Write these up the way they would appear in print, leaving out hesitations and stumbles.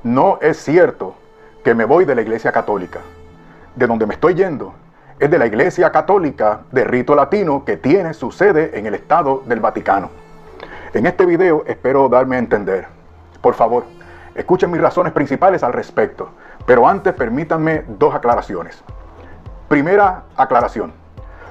No es cierto que me voy de la Iglesia Católica. De donde me estoy yendo es de la Iglesia Católica de rito latino que tiene su sede en el Estado del Vaticano. En este video espero darme a entender. Por favor, escuchen mis razones principales al respecto, pero antes permítanme dos aclaraciones. Primera aclaración.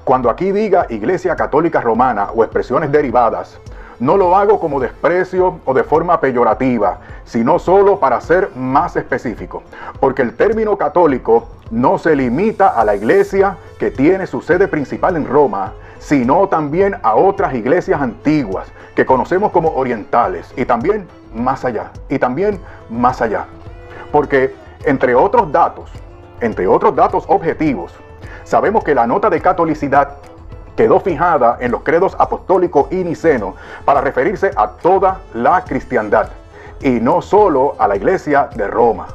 Cuando aquí diga Iglesia Católica Romana o expresiones derivadas, no lo hago como desprecio o de forma peyorativa, sino solo para ser más específico, porque el término católico no se limita a la iglesia que tiene su sede principal en Roma, sino también a otras iglesias antiguas que conocemos como orientales, y también más allá, Porque entre otros datos objetivos, sabemos que la nota de catolicidad quedó fijada en los credos apostólico y niceno para referirse a toda la cristiandad y no solo a la iglesia de Roma.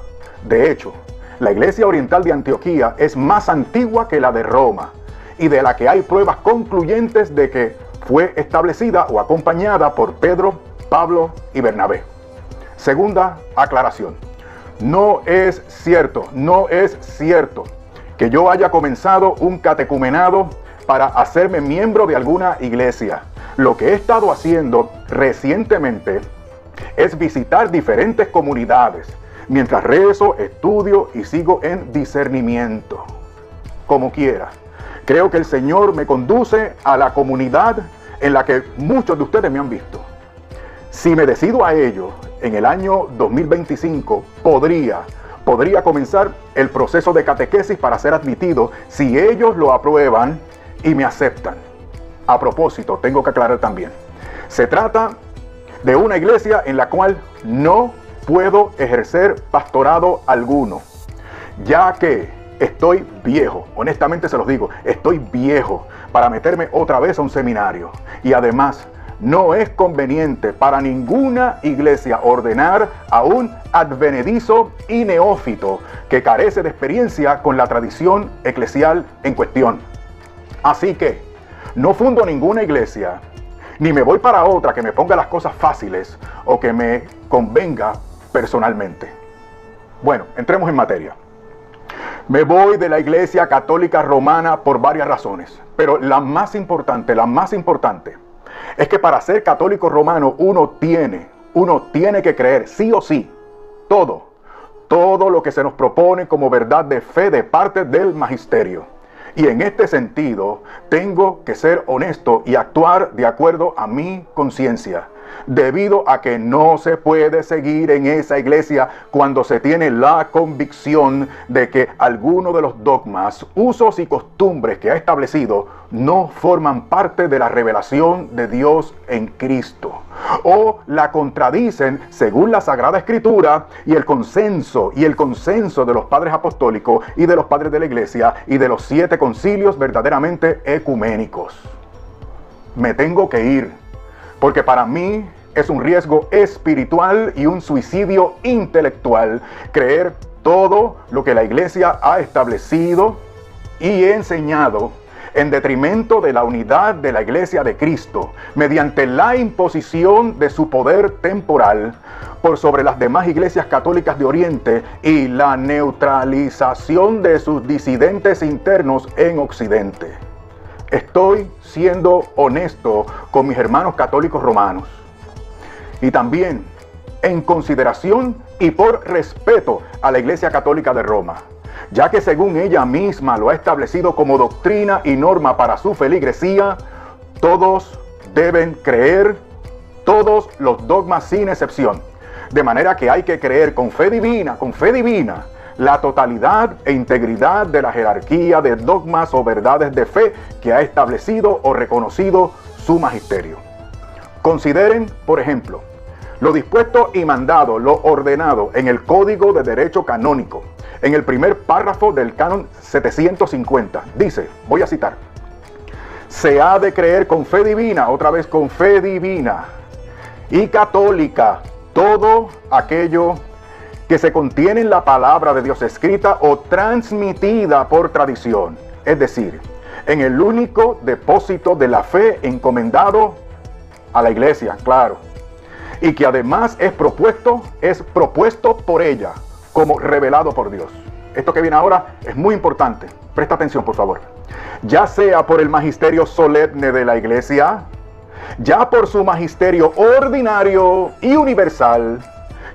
De hecho, la iglesia oriental de Antioquía es más antigua que la de Roma y de la que hay pruebas concluyentes de que fue establecida o acompañada por Pedro, Pablo y Bernabé. Segunda aclaración. No es cierto que yo haya comenzado un catecumenado para hacerme miembro de alguna iglesia. Lo que he estado haciendo recientemente es visitar diferentes comunidades, mientras rezo, estudio y sigo en discernimiento. Como quiera, creo que el Señor me conduce a la comunidad en la que muchos de ustedes me han visto. Si me decido a ello, en el año 2025 podría comenzar el proceso de catequesis para ser admitido si ellos lo aprueban y me aceptan. A propósito, tengo que aclarar también, se trata de una iglesia en la cual no puedo ejercer pastorado alguno, ya que estoy viejo, honestamente se los digo, estoy viejo para meterme otra vez a un seminario. Y además, no es conveniente para ninguna iglesia ordenar a un advenedizo y neófito que carece de experiencia con la tradición eclesial en cuestión. Así que no fundo ninguna iglesia, ni me voy para otra que me ponga las cosas fáciles o que me convenga personalmente. Bueno, entremos en materia. Me voy de la Iglesia Católica Romana por varias razones, pero la más importante es que para ser católico romano uno tiene que creer sí o sí todo lo que se nos propone como verdad de fe de parte del magisterio. Y en este sentido, tengo que ser honesto y actuar de acuerdo a mi conciencia, debido a que no se puede seguir en esa iglesia cuando se tiene la convicción de que alguno de los dogmas, usos y costumbres que ha establecido no forman parte de la revelación de Dios en Cristo, o la contradicen según la Sagrada Escritura y el consenso de los padres apostólicos y de los padres de la iglesia y de los 7 concilios verdaderamente ecuménicos. Me tengo que ir, porque para mí es un riesgo espiritual y un suicidio intelectual creer todo lo que la iglesia ha establecido y enseñado en detrimento de la unidad de la iglesia de Cristo, mediante la imposición de su poder temporal por sobre las demás iglesias católicas de Oriente y la neutralización de sus disidentes internos en Occidente. Estoy siendo honesto con mis hermanos católicos romanos. Y también en consideración y por respeto a la Iglesia Católica de Roma, ya que según ella misma lo ha establecido como doctrina y norma para su feligresía, todos deben creer todos los dogmas sin excepción. De manera que hay que creer con fe divina, la totalidad e integridad de la jerarquía de dogmas o verdades de fe que ha establecido o reconocido su magisterio. Consideren, por ejemplo, lo dispuesto y mandado, lo ordenado en el Código de Derecho Canónico, en el primer párrafo del Canon 750. Dice, voy a citar: se ha de creer con fe divina, otra vez con fe divina y católica, todo aquello que se contiene en la palabra de Dios escrita o transmitida por tradición. Es decir, en el único depósito de la fe encomendado a la iglesia, claro, y que además es propuesto por ella como revelado por Dios. Esto que viene ahora es muy importante. Presta atención, por favor. Ya sea por el magisterio solemne de la iglesia, ya por su magisterio ordinario y universal,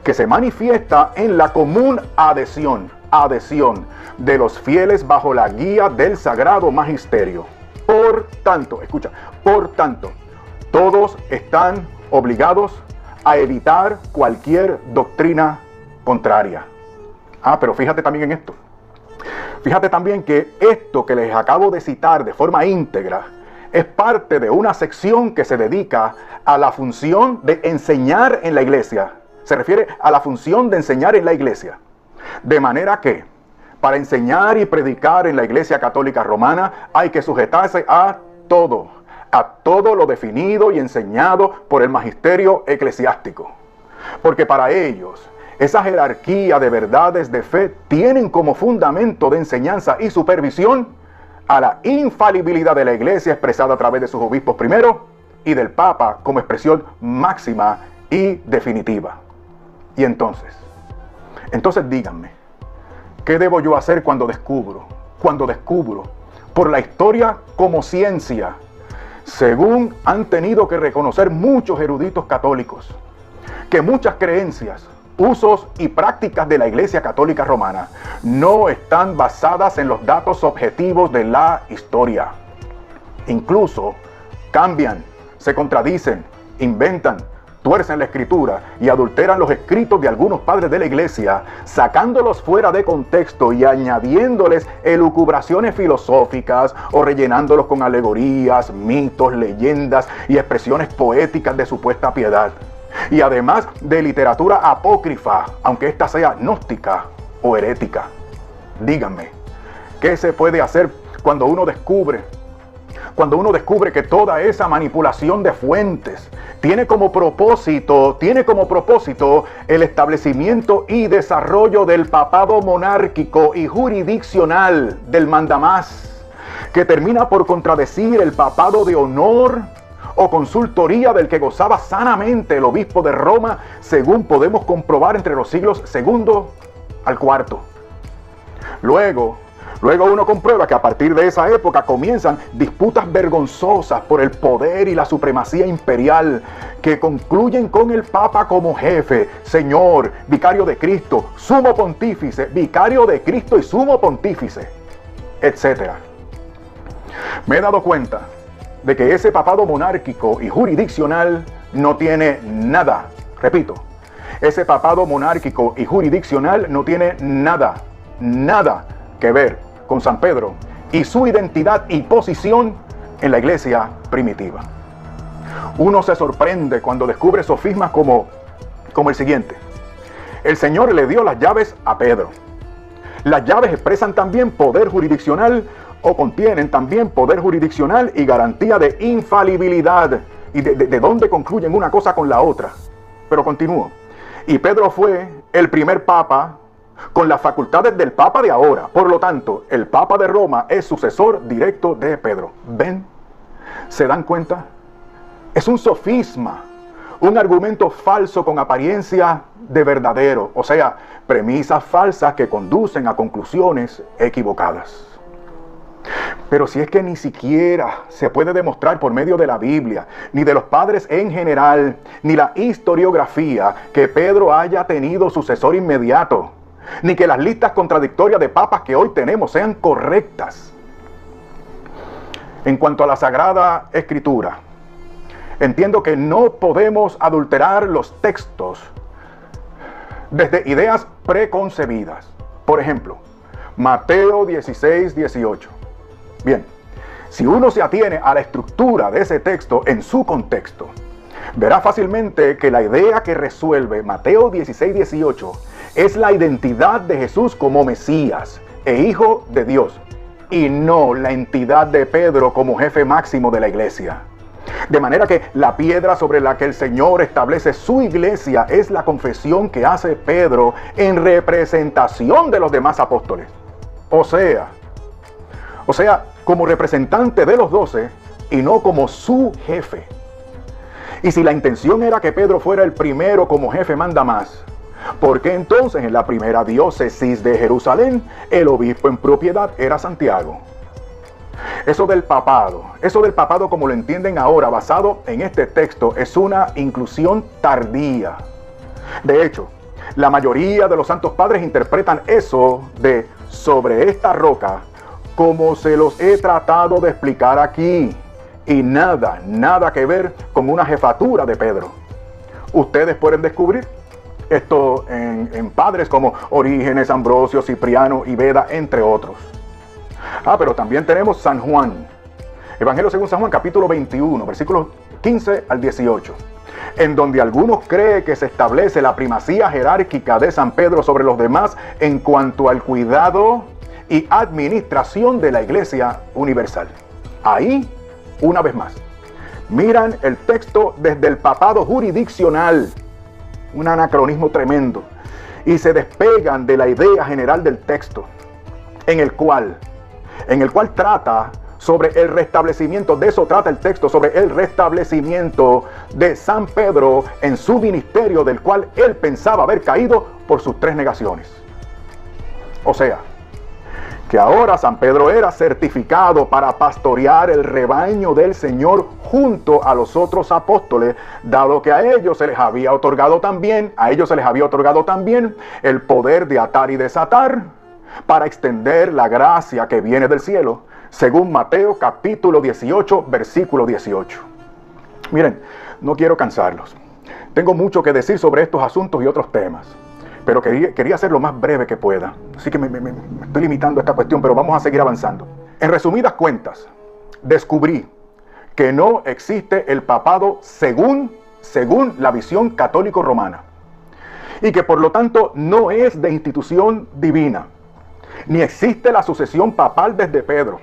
que se manifiesta en la común adhesión de los fieles bajo la guía del sagrado magisterio. Por tanto, escucha, por tanto, todos están obligados a evitar cualquier doctrina contraria. Pero fíjate también en esto. Fíjate también que esto que les acabo de citar de forma íntegra es parte de una sección que se dedica a la función de enseñar en la iglesia. Se refiere a la función de enseñar en la iglesia. De manera que, para enseñar y predicar en la Iglesia Católica Romana, hay que sujetarse a todo lo definido y enseñado por el magisterio eclesiástico. Porque para ellos, esa jerarquía de verdades de fe tienen como fundamento de enseñanza y supervisión a la infalibilidad de la Iglesia expresada a través de sus obispos primero y del Papa como expresión máxima y definitiva. Y entonces díganme, ¿qué debo yo hacer cuando descubro, por la historia como ciencia, según han tenido que reconocer muchos eruditos católicos, que muchas creencias, usos y prácticas de la Iglesia Católica Romana no están basadas en los datos objetivos de la historia? Incluso cambian, se contradicen, inventan, tuercen la escritura y adulteran los escritos de algunos padres de la iglesia, sacándolos fuera de contexto y añadiéndoles elucubraciones filosóficas o rellenándolos con alegorías, mitos, leyendas y expresiones poéticas de supuesta piedad. Y además de literatura apócrifa, aunque ésta sea gnóstica o herética. Díganme, ¿qué se puede hacer cuando uno descubre que toda esa manipulación de fuentes tiene como propósito el establecimiento y desarrollo del papado monárquico y jurisdiccional del mandamás, que termina por contradecir el papado de honor o consultoría del que gozaba sanamente el obispo de Roma, según podemos comprobar entre los siglos II al IV? Luego uno comprueba que a partir de esa época comienzan disputas vergonzosas por el poder y la supremacía imperial, que concluyen con el Papa como jefe, Señor, vicario de Cristo, sumo pontífice, vicario de Cristo y sumo pontífice, etc. Me he dado cuenta de que ese papado monárquico y jurisdiccional no tiene nada, repito, ese papado monárquico y jurisdiccional no tiene nada que ver con San Pedro y su identidad y posición en la iglesia primitiva. Uno se sorprende cuando descubre sofismas como el siguiente: el Señor le dio las llaves a Pedro. Las llaves expresan también poder jurisdiccional, o contienen también poder jurisdiccional y garantía de infalibilidad. ¿Y de dónde concluyen una cosa con la otra? Pero continúo. Y Pedro fue el primer papa con las facultades del Papa de ahora. Por lo tanto, el Papa de Roma es sucesor directo de Pedro. ¿Ven? ¿Se dan cuenta? Es un sofisma, un argumento falso con apariencia de verdadero, o sea, premisas falsas que conducen a conclusiones equivocadas. Pero si es que ni siquiera se puede demostrar por medio de la Biblia, ni de los padres en general, ni la historiografía, que Pedro haya tenido sucesor inmediato, ni que las listas contradictorias de papas que hoy tenemos sean correctas. En cuanto a la Sagrada Escritura, entiendo que no podemos adulterar los textos desde ideas preconcebidas. Por ejemplo, Mateo 16, 18. Bien, si uno se atiene a la estructura de ese texto en su contexto, verá fácilmente que la idea que resuelve Mateo 16, 18 es la identidad de Jesús como Mesías e Hijo de Dios, y no la entidad de Pedro como jefe máximo de la iglesia. De manera que la piedra sobre la que el Señor establece su iglesia es la confesión que hace Pedro en representación de los demás apóstoles. O sea, como representante de los 12 y no como su jefe. Y si la intención era que Pedro fuera el primero como jefe manda más, ¿por qué entonces en la primera diócesis de Jerusalén el obispo en propiedad era Santiago? Eso del papado como lo entienden ahora basado en este texto es una inclusión tardía. De hecho, la mayoría de los santos padres interpretan eso de sobre esta roca como se los he tratado de explicar aquí. Y nada que ver con una jefatura de Pedro. Ustedes pueden descubrir esto en padres como Orígenes, Ambrosio, Cipriano y Beda, entre otros. Pero también tenemos San Juan. Evangelio según San Juan, capítulo 21, versículos 15 al 18. En donde algunos creen que se establece la primacía jerárquica de San Pedro sobre los demás en cuanto al cuidado y administración de la Iglesia universal. Ahí, una vez más, miran el texto desde el papado jurisdiccional, un anacronismo tremendo, y se despegan de la idea general del texto, en el cual trata sobre el restablecimiento, de eso trata el texto, sobre el restablecimiento de San Pedro en su ministerio, del cual él pensaba haber caído por sus 3 negaciones. O sea, que ahora San Pedro era certificado para pastorear el rebaño del Señor junto a los otros apóstoles, dado que a ellos se les había otorgado también el poder de atar y desatar para extender la gracia que viene del cielo, según Mateo capítulo 18, versículo 18. Miren, no quiero cansarlos. Tengo mucho que decir sobre estos asuntos y otros temas, pero quería ser lo más breve que pueda. Así que me estoy limitando a esta cuestión, pero vamos a seguir avanzando. En resumidas cuentas, descubrí que no existe el papado según la visión católico-romana. Y que por lo tanto no es de institución divina. Ni existe la sucesión papal desde Pedro.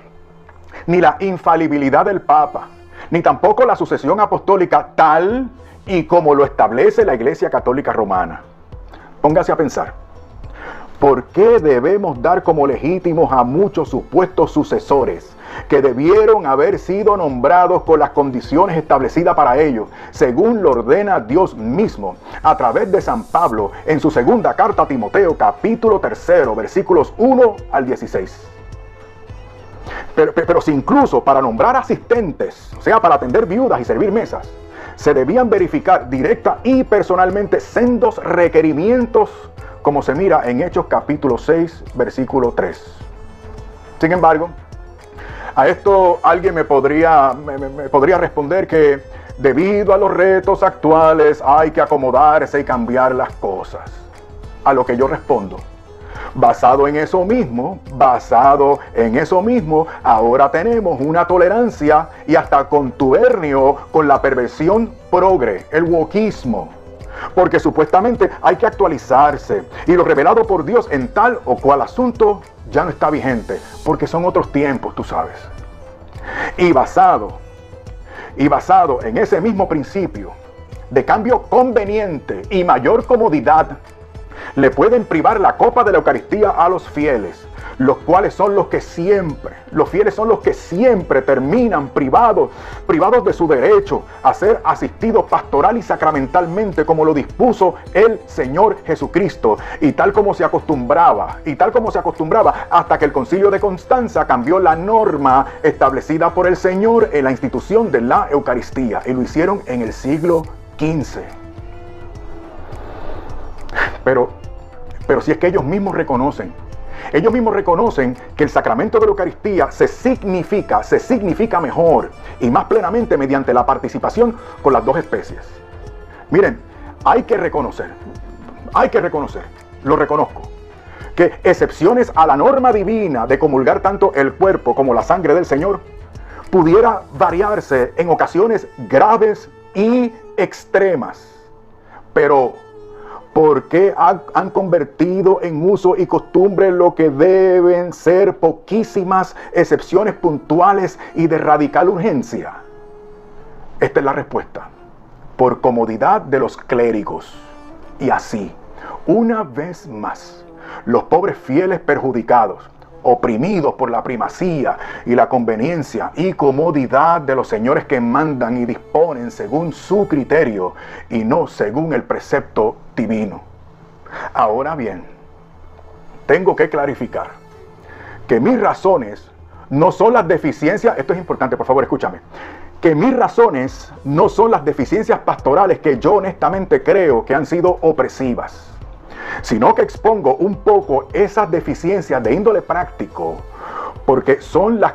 Ni la infalibilidad del Papa. Ni tampoco la sucesión apostólica tal y como lo establece la Iglesia Católica Romana. Póngase a pensar, ¿por qué debemos dar como legítimos a muchos supuestos sucesores que debieron haber sido nombrados con las condiciones establecidas para ellos, según lo ordena Dios mismo, a través de San Pablo en su segunda carta a Timoteo, capítulo 3, versículos 1 al 16? Pero si incluso para nombrar asistentes, o sea, para atender viudas y servir mesas, se debían verificar directa y personalmente sendos requerimientos, como se mira en Hechos capítulo 6, versículo 3. Sin embargo, a esto alguien me podría responder que debido a los retos actuales hay que acomodarse y cambiar las cosas. A lo que yo respondo, basado en eso mismo, ahora tenemos una tolerancia y hasta contubernio con la perversión progre, el wokismo. Porque supuestamente hay que actualizarse y lo revelado por Dios en tal o cual asunto ya no está vigente, porque son otros tiempos, tú sabes. Y basado en ese mismo principio de cambio conveniente y mayor comodidad, le pueden privar la copa de la Eucaristía a los fieles, los fieles son los que siempre terminan privados de su derecho a ser asistidos pastoral y sacramentalmente como lo dispuso el Señor Jesucristo, y tal como se acostumbraba hasta que el Concilio de Constanza cambió la norma establecida por el Señor en la institución de la Eucaristía, y lo hicieron en el siglo XV. Pero si es que ellos mismos reconocen que el sacramento de la Eucaristía se significa mejor y más plenamente mediante la participación con las 2 especies. Miren, hay que reconocer, lo reconozco, que excepciones a la norma divina de comulgar tanto el cuerpo como la sangre del Señor pudiera variarse en ocasiones graves y extremas, pero ¿por qué han convertido en uso y costumbre lo que deben ser poquísimas excepciones puntuales y de radical urgencia? Esta es la respuesta: por comodidad de los clérigos. Y así, una vez más, los pobres fieles perjudicados oprimidos por la primacía y la conveniencia y comodidad de los señores que mandan y disponen según su criterio y no según el precepto divino. Ahora bien, tengo que clarificar que mis razones no son las deficiencias, esto es importante, por favor, escúchame, que mis razones no son las deficiencias pastorales que yo honestamente creo que han sido opresivas, sino que expongo un poco esas deficiencias de índole práctico, porque son las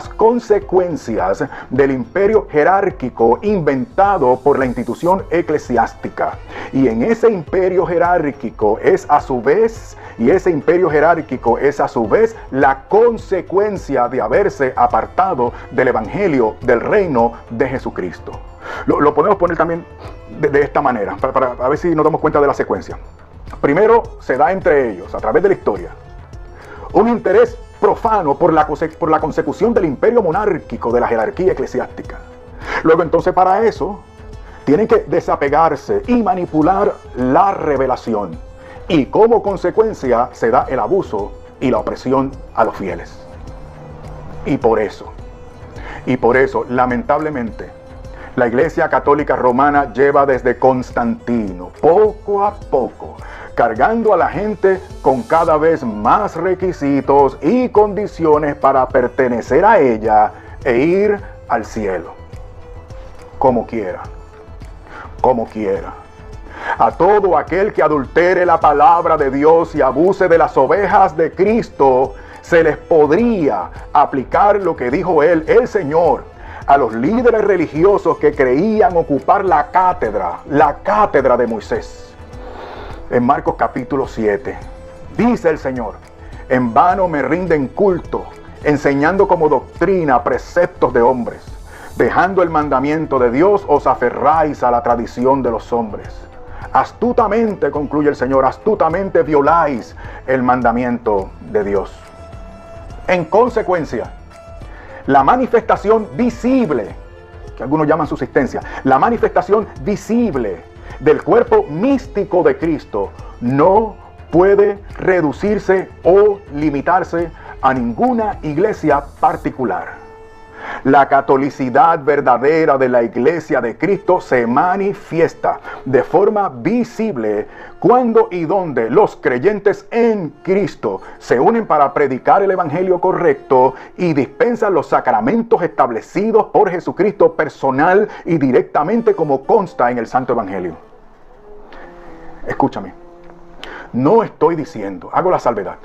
consecuencias del imperio jerárquico inventado por la institución eclesiástica. Y en ese imperio jerárquico es a su vez la consecuencia de haberse apartado del evangelio del reino de Jesucristo. Lo podemos poner también de esta manera, para ver si nos damos cuenta de la secuencia. Primero, se da entre ellos, a través de la historia, un interés profano por la consecución del imperio monárquico de la jerarquía eclesiástica. Luego, entonces, para eso, tienen que desapegarse y manipular la revelación. Y como consecuencia se da el abuso y la opresión a los fieles. Y por eso, lamentablemente, la Iglesia Católica Romana lleva desde Constantino, poco a poco, cargando a la gente con cada vez más requisitos y condiciones para pertenecer a ella e ir al cielo. Como quiera. A todo aquel que adultere la palabra de Dios y abuse de las ovejas de Cristo, se les podría aplicar lo que dijo él, el Señor, a los líderes religiosos que creían ocupar la cátedra de Moisés. En Marcos capítulo 7, dice el Señor: en vano me rinden culto, enseñando como doctrina preceptos de hombres. Dejando el mandamiento de Dios, os aferráis a la tradición de los hombres. Astutamente, concluye el Señor, astutamente violáis el mandamiento de Dios. En consecuencia, la manifestación visible, que algunos llaman subsistencia, la manifestación visible del cuerpo místico de Cristo no puede reducirse o limitarse a ninguna iglesia particular. La catolicidad verdadera de la Iglesia de Cristo se manifiesta de forma visible cuando y donde los creyentes en Cristo se unen para predicar el evangelio correcto y dispensan los sacramentos establecidos por Jesucristo personal y directamente, como consta en el Santo Evangelio. Escúchame, no estoy diciendo, hago la salvedad,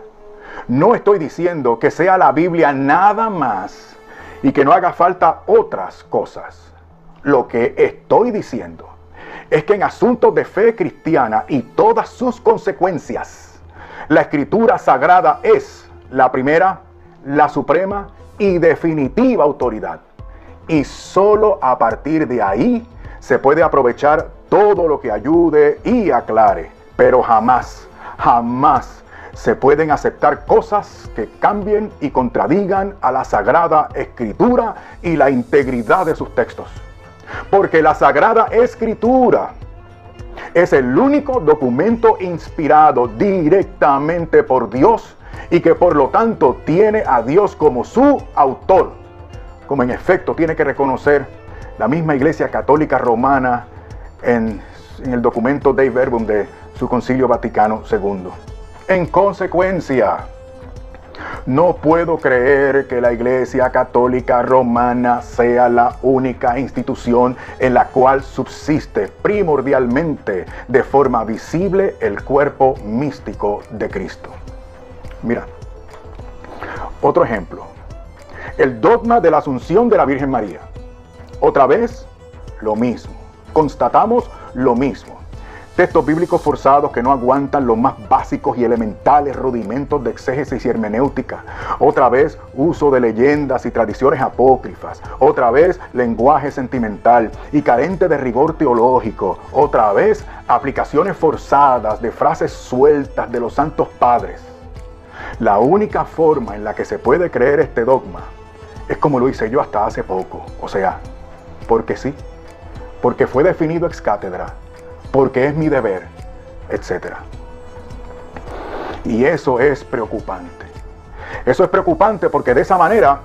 no estoy diciendo que sea la Biblia nada más y que no haga falta otras cosas. Lo que estoy diciendo es que en asuntos de fe cristiana y todas sus consecuencias, la Escritura Sagrada es la primera, la suprema y definitiva autoridad. Y solo a partir de ahí se puede aprovechar todo lo que ayude y aclare. Pero jamás se pueden aceptar cosas que cambien y contradigan a la Sagrada Escritura y la integridad de sus textos. Porque la Sagrada Escritura es el único documento inspirado directamente por Dios y que por lo tanto tiene a Dios como su autor, como en efecto tiene que reconocer la misma Iglesia Católica Romana en el documento Dei Verbum de su Concilio Vaticano II. En consecuencia, no puedo creer que la Iglesia Católica Romana sea la única institución en la cual subsiste primordialmente de forma visible el cuerpo místico de Cristo. Mira, otro ejemplo. El dogma de la Asunción de la Virgen María. Otra vez, lo mismo. Constatamos lo mismo. Textos bíblicos forzados que no aguantan los más básicos y elementales rudimentos de exégesis y hermenéutica. Otra vez, uso de leyendas y tradiciones apócrifas. Otra vez, lenguaje sentimental y carente de rigor teológico. Otra vez, aplicaciones forzadas de frases sueltas de los santos padres. La única forma en la que se puede creer este dogma es como lo hice yo hasta hace poco. O sea, porque sí, porque fue definido ex cátedra, porque es mi deber, etc. Y eso es preocupante. Eso es preocupante porque de esa manera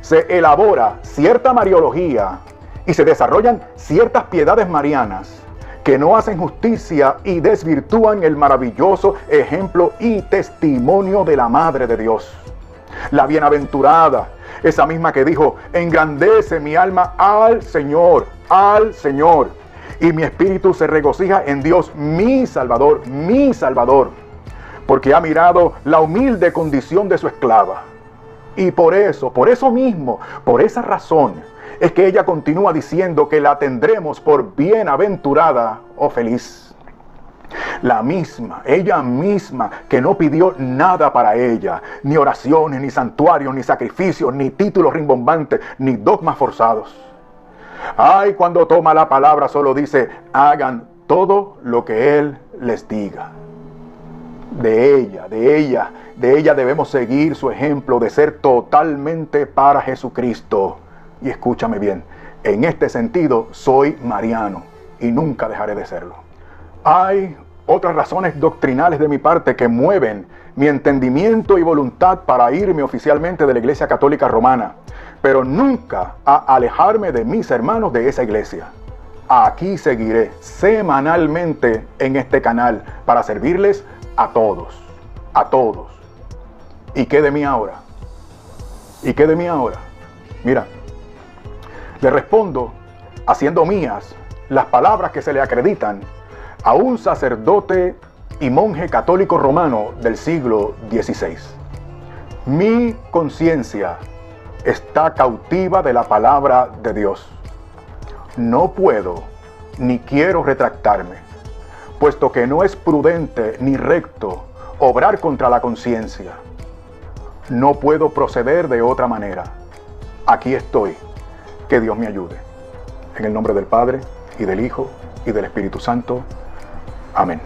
se elabora cierta mariología y se desarrollan ciertas piedades marianas que no hacen justicia y desvirtúan el maravilloso ejemplo y testimonio de la Madre de Dios. La bienaventurada, esa misma que dijo: engrandece mi alma al Señor, y mi espíritu se regocija en Dios, mi Salvador, porque ha mirado la humilde condición de su esclava. Y por eso mismo, por esa razón, es que ella continúa diciendo que la tendremos por bienaventurada o feliz. Ella misma, que no pidió nada para ella, ni oraciones, ni santuarios, ni sacrificios, ni títulos rimbombantes, ni dogmas forzados. Ay, cuando toma la palabra solo dice: hagan todo lo que Él les diga. De ella debemos seguir su ejemplo de ser totalmente para Jesucristo. Y escúchame bien, en este sentido soy mariano y nunca dejaré de serlo. Hay otras razones doctrinales de mi parte que mueven mi entendimiento y voluntad para irme oficialmente de la Iglesia Católica Romana, pero nunca a alejarme de mis hermanos de esa iglesia. Aquí seguiré semanalmente en este canal para servirles a todos. ¿Y qué de mí ahora? Mira, le respondo haciendo mías las palabras que se le acreditan a un sacerdote y monje católico romano del siglo XVI. Mi conciencia está cautiva de la palabra de Dios. No puedo ni quiero retractarme, puesto que no es prudente ni recto obrar contra la conciencia. No puedo proceder de otra manera. Aquí estoy. Que Dios me ayude. En el nombre del Padre, y del Hijo, y del Espíritu Santo. Amén.